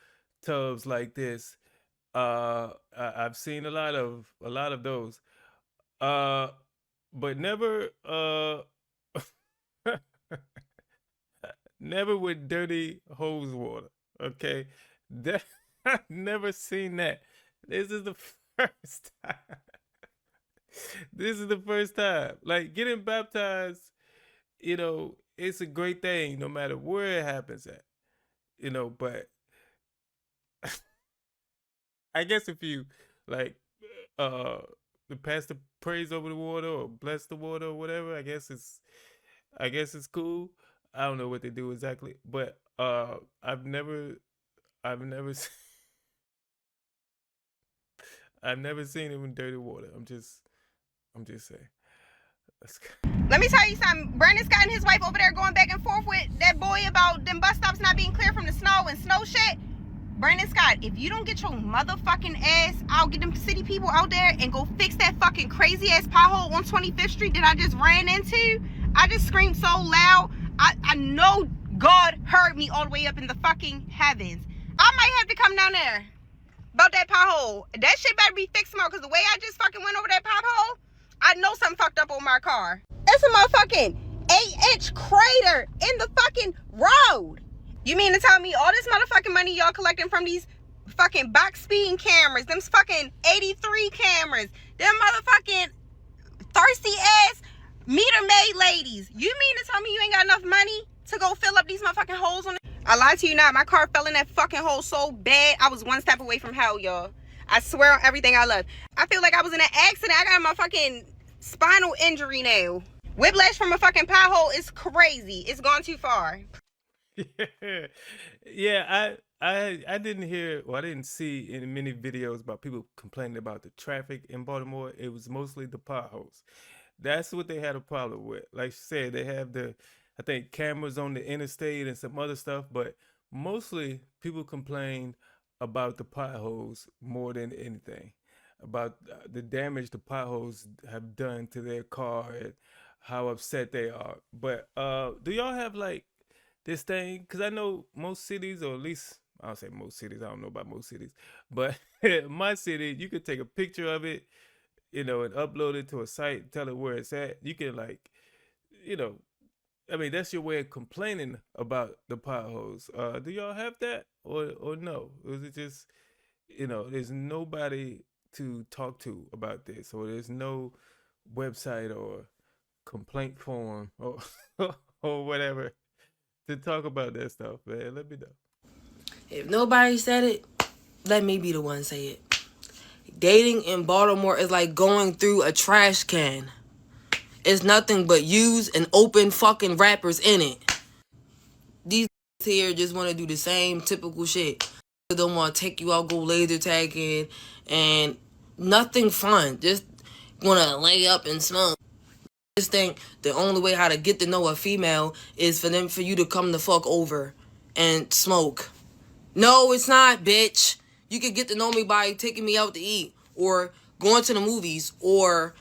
tubs like this. I've seen a lot of those. But never never with dirty hose water. Okay, that I've never seen that. This is the first time. This is the first time. Like getting baptized, it's a great thing no matter where it happens at. But I guess if you like uh the pastor prays over the water or bless the water or whatever, I guess it's cool. I don't know what they do exactly, but I've never I've never seen him in dirty water. I'm just saying. Let's go. Let me tell you something. Brandon Scott and his wife over there going back and forth with that boy about them bus stops not being clear from the snow and snow shit. Brandon Scott, if you don't get your motherfucking ass, I'll get them city people out there and go fix that fucking crazy ass pothole on 25th Street that I just ran into. I just screamed so loud. I know God heard me all the way up in the fucking heavens. I might have to come down there about that pothole. That shit better be fixed tomorrow, because the way I just fucking went over that pothole, I know something fucked up on my car. It's a motherfucking 8-inch crater in the fucking road. You mean to tell me all this motherfucking money y'all collecting from these fucking box speeding cameras, them fucking 83 cameras, them motherfucking thirsty ass meter maid ladies, you mean to tell me you ain't got enough money to go fill up these motherfucking holes on it? I lied to you not. My car fell in that fucking hole so bad, I was one step away from hell, y'all. I swear on everything I love. I feel like I was in an accident. I got my fucking spinal injury now. Whiplash from a fucking pothole is crazy. It's gone too far. Yeah, I didn't hear, or I didn't see in many videos about people complaining about the traffic in Baltimore. It was mostly the potholes. That's what they had a problem with. Like she said, they have I think, cameras on the interstate and some other stuff, but mostly people complain about the potholes more than anything, about the damage the potholes have done to their car and how upset they are. But do y'all have like this thing? Because I know most cities, or at least I'll say most cities, I don't know about most cities, but my city, you could take a picture of it, and upload it to a site, tell it where it's at. You can I mean, that's your way of complaining about the potholes. Do y'all have that, or no? Or is it just, there's nobody to talk to about this, or there's no website or complaint form or or whatever to talk about that stuff, man? Let me know. If nobody said it, let me be the one say it. Dating in Baltimore is like going through a trash can. It's nothing but used and open fucking wrappers in it. These here just want to do the same typical shit. They don't want to take you out, go laser tagging, and nothing fun. Just want to lay up and smoke. Just think the only way how to get to know a female is for you to come the fuck over and smoke. No, it's not, bitch. You can get to know me by taking me out to eat, or going to the movies, or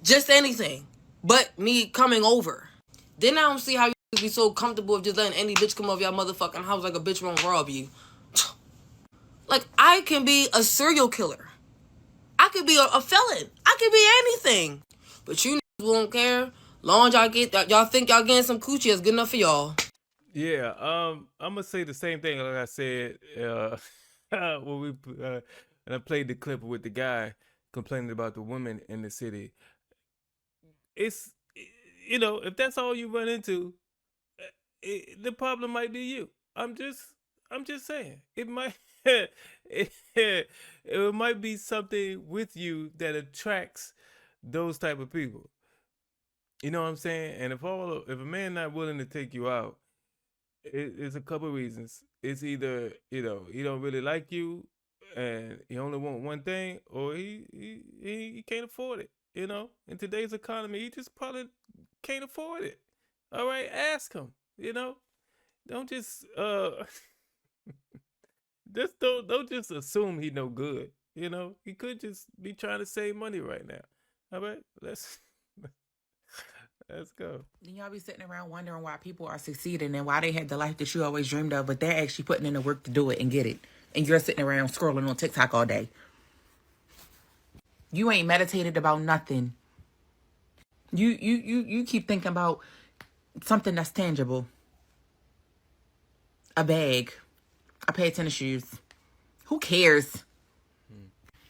just anything but me coming over. Then I don't see how you be so comfortable with just letting any bitch come over your motherfucking house like a bitch won't rob you. Like, I can be a serial killer. I could be a felon. I could be anything. But you won't care. Long as y'all think y'all getting some coochie is good enough for y'all. Yeah, I'm gonna say the same thing like I said when and I played the clip with the guy complaining about the women in the city. It's if that's all you run into, the problem might be you. I'm just saying it might it might be something with you that attracts those type of people. You know what I'm saying? And if a man not willing to take you out, it's a couple of reasons. It's either he don't really like you, and he only want one thing, or he can't afford it. In today's economy, he just probably can't afford it. All right, ask him. Don't just don't just assume he no good. He could just be trying to save money right now. All right, let's go. Then y'all be sitting around wondering why people are succeeding and why they had the life that you always dreamed of, but they're actually putting in the work to do it and get it. and you're sitting around scrolling on TikTok all day. You ain't meditated about nothing. You keep thinking about something that's tangible. A bag, a pair of tennis shoes. Who cares?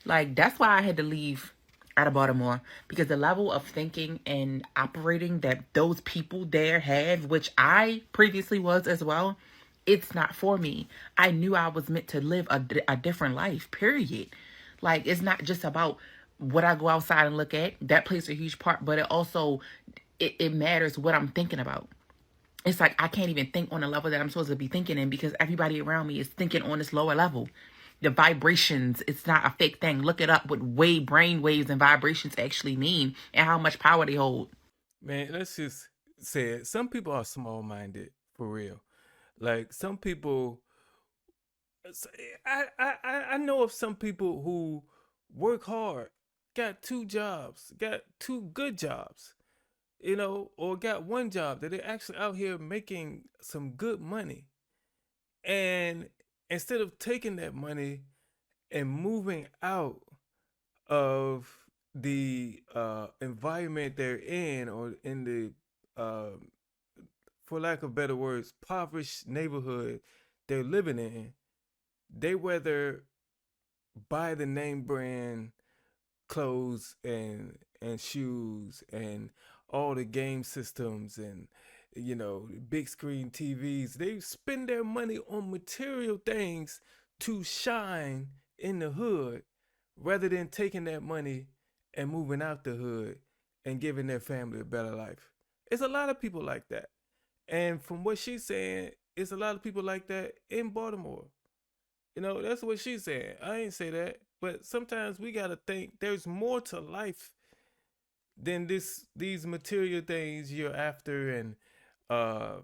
Like, that's why I had to leave out of Baltimore, because the level of thinking and operating that those people there have, which I previously was as well, it's not for me. I knew I was meant to live a different life, period. Like, it's not just about what I go outside and look at. That plays a huge part, but it also, it matters what I'm thinking about. It's like I can't even think on the level that I'm supposed to be thinking in, because everybody around me is thinking on this lower level. The vibrations, it's not a fake thing. Look it up, what brain waves and vibrations actually mean and how much power they hold. Man, let's just say it. Some people are small-minded, for real. Like, some people, I know of some people who work hard, got 2 jobs, got 2 good jobs, or got 1 job that they're actually out here making some good money. And instead of taking that money and moving out of the environment they're in, or in the, for lack of better words, impoverished neighborhood they're living in, they rather buy the name brand clothes and shoes and all the game systems and big screen TVs. They spend their money on material things to shine in the hood, rather than taking that money and moving out the hood and giving their family a better life. It's a lot of people like that. And from what she's saying, it's a lot of people like that in Baltimore. That's what she's saying. I ain't say that. But sometimes we gotta think there's more to life than these material things you're after, and uh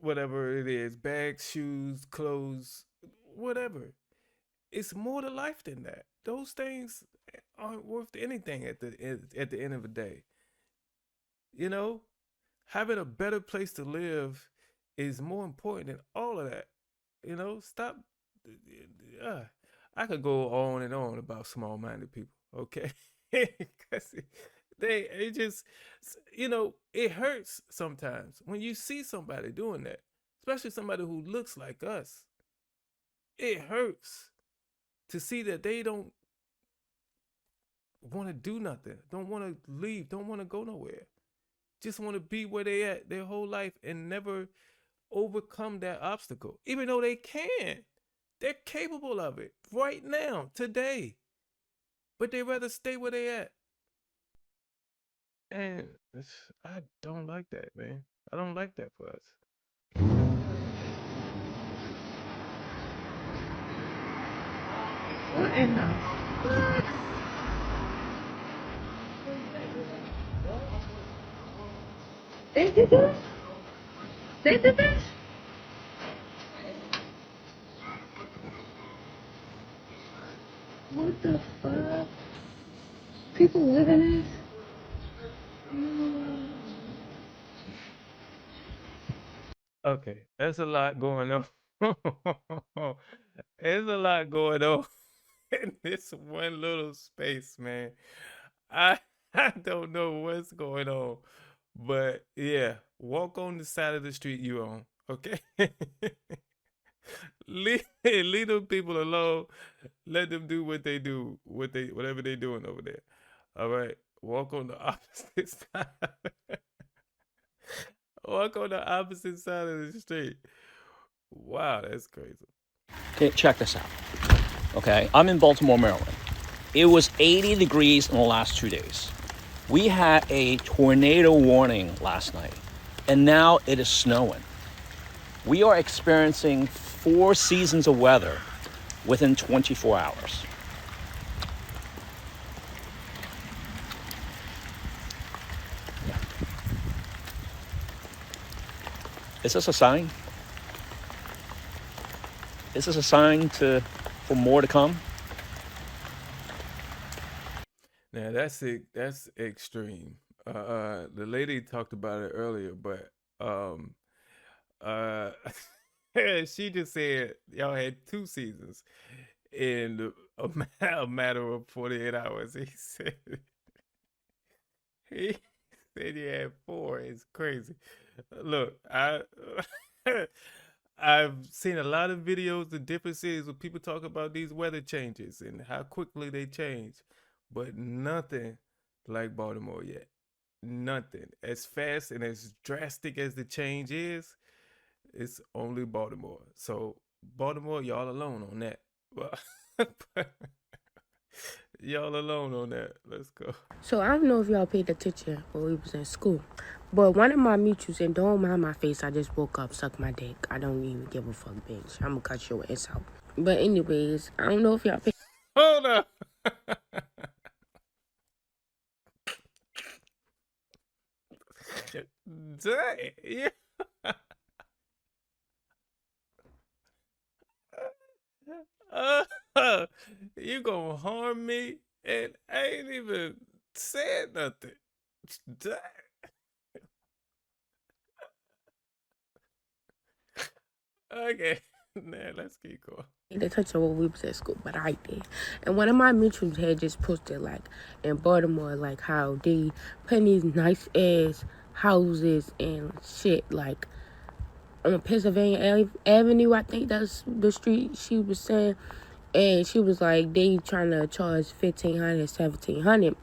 whatever it is, bags, shoes, clothes, whatever. It's more to life than that. Those things aren't worth anything at the end of the day. Having a better place to live is more important than all of that. Stop. I could go on and on about small-minded people, okay? 'Cause it just, it hurts sometimes when you see somebody doing that, especially somebody who looks like us. It hurts to see that they don't want to do nothing, don't want to leave, don't want to go nowhere. Just want to be where they at their whole life and never overcome that obstacle, even though they can. They're capable of it right now, today. But they rather stay where they at. And I don't like that, man. I don't like that for us. What in the fuck? They did this? They did this? What the fuck? People live in this? Okay, there's a lot going on. There's a lot going on in this one little space, man. I I don't know what's going on, but yeah, walk on the side of the street you on, okay? leave them people alone. Let them do what they do, whatever they doing over there. All right, walk on the opposite side. Walk on the opposite side of the street. Wow, that's crazy. Okay, check this out. Okay, I'm in Baltimore, Maryland. It was 80 degrees in the last 2 days. We had a tornado warning last night, and now it is snowing. We are experiencing 4 seasons of weather within 24 hours. Is this a sign? Is this a sign for more to come? Now that's extreme. The lady talked about it earlier, but she just said y'all had 2 seasons in a matter of 48 hours. He said you had 4. It's crazy. Look, I've seen a lot of videos in different cities where people talk about these weather changes and how quickly they change, but nothing like Baltimore yet. Nothing. As fast and as drastic as the change is, it's only Baltimore. So Baltimore, y'all alone on that. Y'all alone on that. Let's go. So I don't know if y'all paid attention when we was in school, but one of my mutuals, and don't mind my face, I just woke up, suck my dick. I don't even give a fuck, bitch. I'm gonna cut your ass out. But anyways, I don't know if y'all paid. Hold up. Dang. Yeah. You gonna harm me and I ain't even said nothing. Dang. Okay, nah, let's keep going. They touched on when we was at school, but I did. And one of my mutuals had just posted, like, in Baltimore, like, how they putting these nice-ass houses and shit, like, on Pennsylvania Avenue, I think that's the street she was saying. And she was like, they trying to charge $1,500, $1,700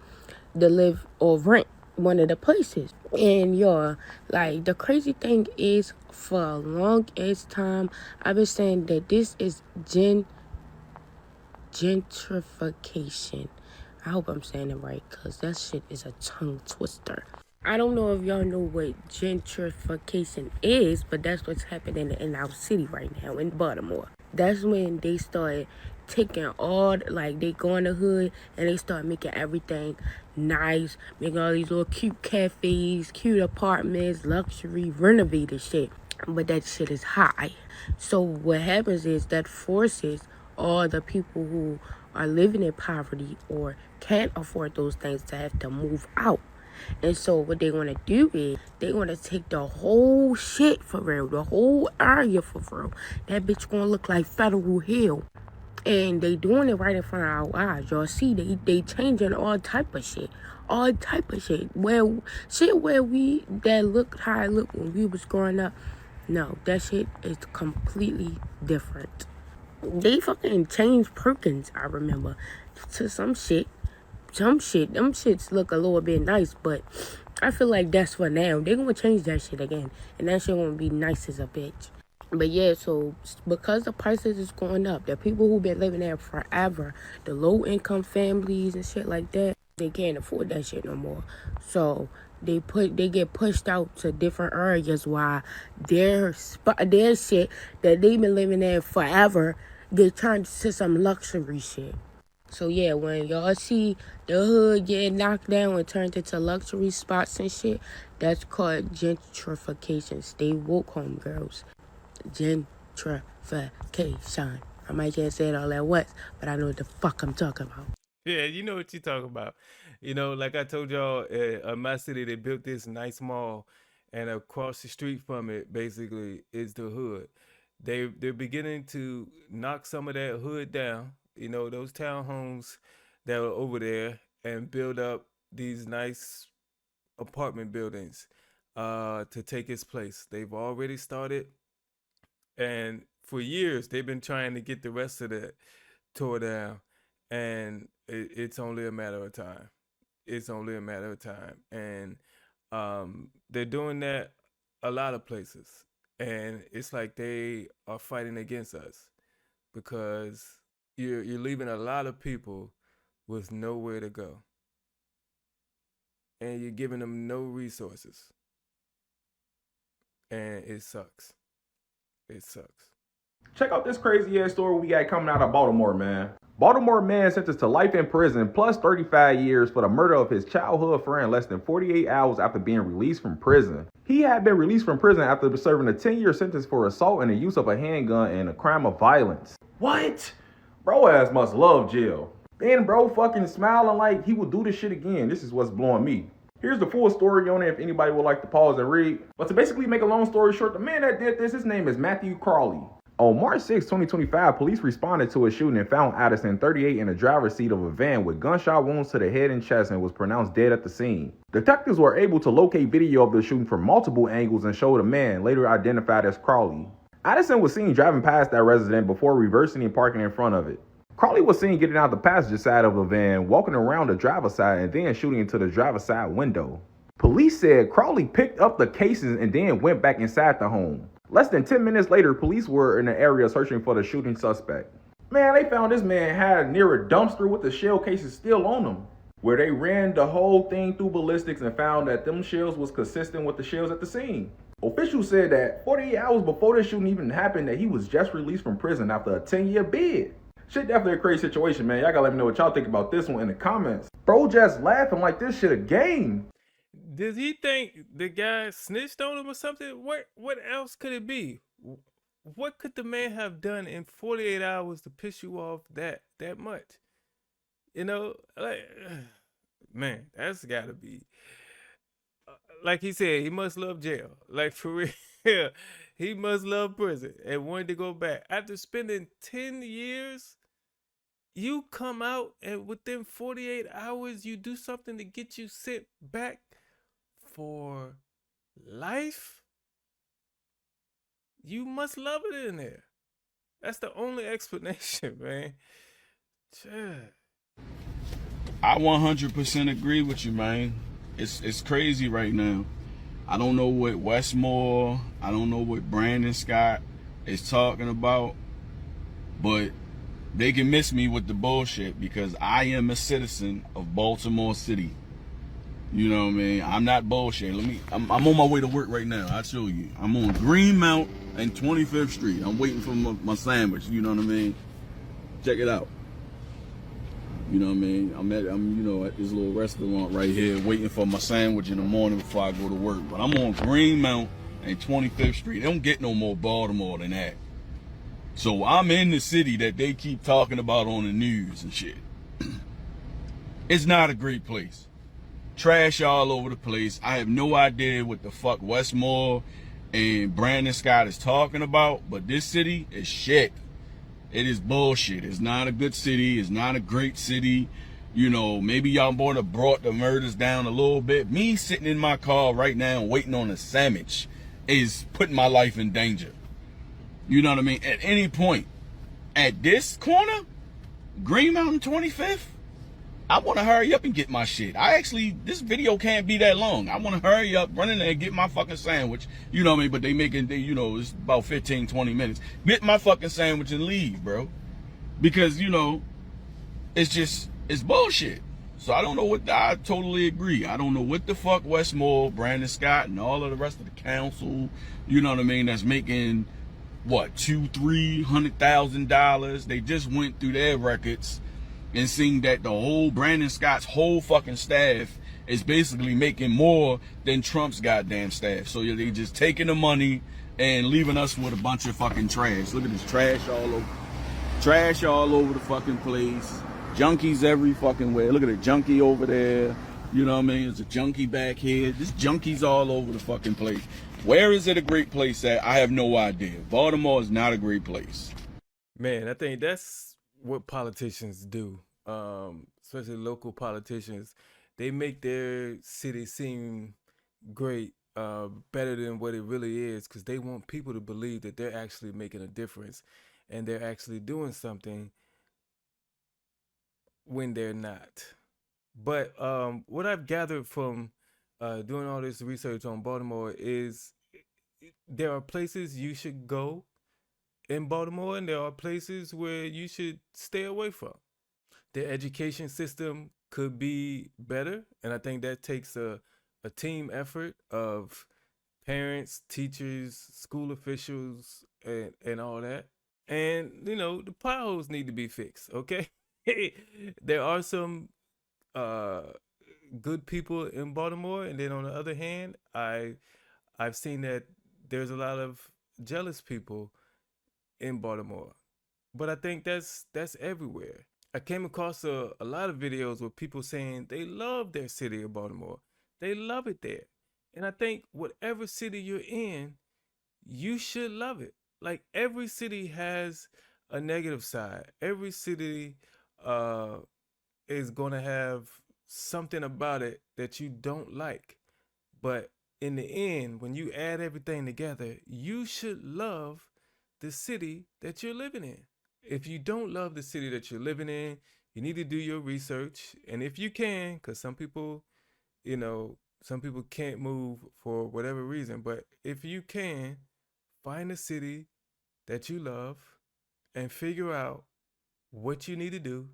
to live or rent one of the places. And y'all, like, the crazy thing is, for a long ass time, I've been saying that this is gentrification. I hope I'm saying it right, because that shit is a tongue twister. I don't know if y'all know what gentrification is, but that's what's happening in our city right now in Baltimore. That's when they started taking all, like, they go in the hood and they start making everything nice, making all these little cute cafes, cute apartments, luxury, renovated shit. But that shit is high. So what happens is that forces all the people who are living in poverty or can't afford those things to have to move out. And so what they want to do is they want to take the whole shit for real, the whole area for real. That bitch gonna look like Federal Hill. And they doing it right in front of our eyes. Y'all see, they changing all type of shit. All type of shit. Well, shit where that looked how it looked when we was growing up. No, that shit is completely different. They fucking changed Perkins, I remember, to some shit. Them shits look a little bit nice, but I feel like that's for now. They're gonna change that shit again, and that shit gonna be nice as a bitch. But yeah, so because the prices is going up, the people who been living there forever, the low income families and shit like that, they can't afford that shit no more. So they get pushed out to different areas while their shit that they been living there forever get turned to some luxury shit. So yeah, when y'all see the hood get knocked down and turned into luxury spots and shit, that's called gentrification. Stay woke, homegirls. Gentrification. I might can't say it all at once, but I know what the fuck I'm talking about. Yeah, you know what you're talking about. You know, like I told y'all, in my city, they built this nice mall, and across the street from it, basically, is the hood. They're beginning to knock some of that hood down, you know, those townhomes that were over there, and build up these nice apartment buildings to take its place. They've already started, and for years, they've been trying to get the rest of that tore down, and it's only a matter of time. It's only a matter of time. And they're doing that a lot of places. And it's like they are fighting against us because you're leaving a lot of people with nowhere to go. And you're giving them no resources. And it sucks. It sucks. Check out this crazy ass story we got coming out of Baltimore, man. Baltimore man sentenced to life in prison plus 35 years for the murder of his childhood friend less than 48 hours after being released from prison. He had been released from prison after serving a 10-year sentence for assault and the use of a handgun and a crime of violence. What? Bro ass must love jail. Then bro fucking smiling like he would do this shit again. This is what's blowing me. Here's the full story on it if anybody would like to pause and read. But to basically make a long story short, the man that did this, his name is Matthew Crawley. On March 6, 2025, police responded to a shooting and found Addison, 38, in the driver's seat of a van with gunshot wounds to the head and chest and was pronounced dead at the scene. Detectives were able to locate video of the shooting from multiple angles and showed a man, later identified as Crawley. Addison was seen driving past that residence before reversing and parking in front of it. Crawley was seen getting out the passenger side of the van, walking around the driver's side, and then shooting into the driver's side window. Police said Crawley picked up the cases and then went back inside the home. Less than 10 minutes later, police were in the area searching for the shooting suspect. Man, they found this man had near a dumpster with the shell cases still on them, where they ran the whole thing through ballistics and found that them shells was consistent with the shells at the scene. Officials said that 48 hours before the shooting even happened, that he was just released from prison after a 10-year bid. Shit, definitely a crazy situation, man. Y'all gotta let me know what y'all think about this one in the comments. Bro just laughing like this shit a game. Does he think the guy snitched on him or something? What else could it be? What could the man have done in 48 hours to piss you off that much? You know, like, man, that's gotta be. Like he said, he must love jail. Like, for real, he must love prison and wanted to go back. After spending 10 years, you come out and within 48 hours, you do something to get you sent back for life? You must love it in there. That's the only explanation, man. I 100% agree with you, man. It's crazy right now. I don't know what Westmore, I don't know what Brandon Scott is talking about, but they can miss me with the bullshit because I am a citizen of Baltimore City. You know what I mean? I'm not bullshit. I'm on my way to work right now. I'll show you. I'm on Greenmount and 25th Street. I'm waiting for my sandwich. You know what I mean? Check it out. You know what I mean? I'm at this little restaurant right here waiting for my sandwich in the morning before I go to work. But I'm on Greenmount and 25th Street. They don't get no more Baltimore than that. So I'm in the city that they keep talking about on the news and shit. It's not a great place. Trash all over the place. I have no idea what the fuck Westmore and Brandon Scott is talking about, but this city is shit. It is bullshit. It's not a good city. It's not a great city. You know, maybe y'all would have brought the murders down a little bit. Me sitting in my car right now waiting on a sandwich is putting my life in danger. You know what I mean? At any point, at this corner, Green Mountain 25th, I want to hurry up and get my shit. This video can't be that long. I want to hurry up, run in there and get my fucking sandwich. You know what I mean? But it's about 15, 20 minutes. Get my fucking sandwich and leave, bro. Because, it's bullshit. So I totally agree. I don't know what the fuck Westmore, Brandon Scott, and all of the rest of the council, you know what I mean, that's making, $200,000-$300,000. They just went through their records and seeing that the whole Brandon Scott's whole fucking staff is basically making more than Trump's goddamn staff. So they just taking the money and leaving us with a bunch of fucking trash. Look at this trash all over. Trash all over the fucking place. Junkies every fucking way. Look at the junkie over there. You know what I mean? There's a junkie back here. There's junkies all over the fucking place. Where is it a great place at? I have no idea. Baltimore is not a great place. Man, I think that's what politicians do, especially local politicians. They make their city seem great, better than what it really is, because they want people to believe that they're actually making a difference and they're actually doing something when they're not. But what I've gathered from doing all this research on Baltimore is there are places you should go in Baltimore, and there are places where you should stay away from. The education system could be better, and I think that takes a team effort of parents, teachers, school officials, and all that. And, the potholes need to be fixed, okay? There are some good people in Baltimore, and then on the other hand, I've seen that there's a lot of jealous people in Baltimore, but I think that's everywhere. I came across a lot of videos with people saying they love their city of Baltimore. They love it there. And I think whatever city you're in, you should love it. Like every city has a negative side. Every city uh is going to have something about it that you don't like. But in the end, when you add everything together, you should love the city that you're living in. If you don't love the city that you're living in, you need to do your research. And if you can, because some people, some people can't move for whatever reason, but if you can, find a city that you love and figure out what you need to do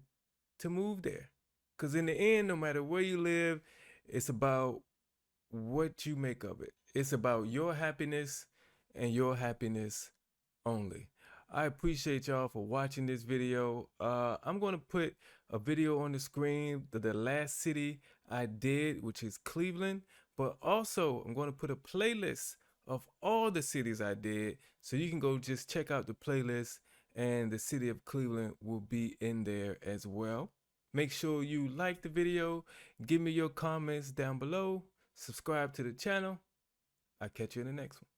to move there. Because in the end, no matter where you live, it's about what you make of it. It's about your happiness and your happiness only. I appreciate y'all for watching this video. I'm going to put a video on the screen, the last city I did, which is Cleveland. But also, I'm going to put a playlist of all the cities I did. So you can go just check out the playlist, and the city of Cleveland will be in there as well. Make sure you like the video. Give me your comments down below. Subscribe to the channel. I'll catch you in the next one.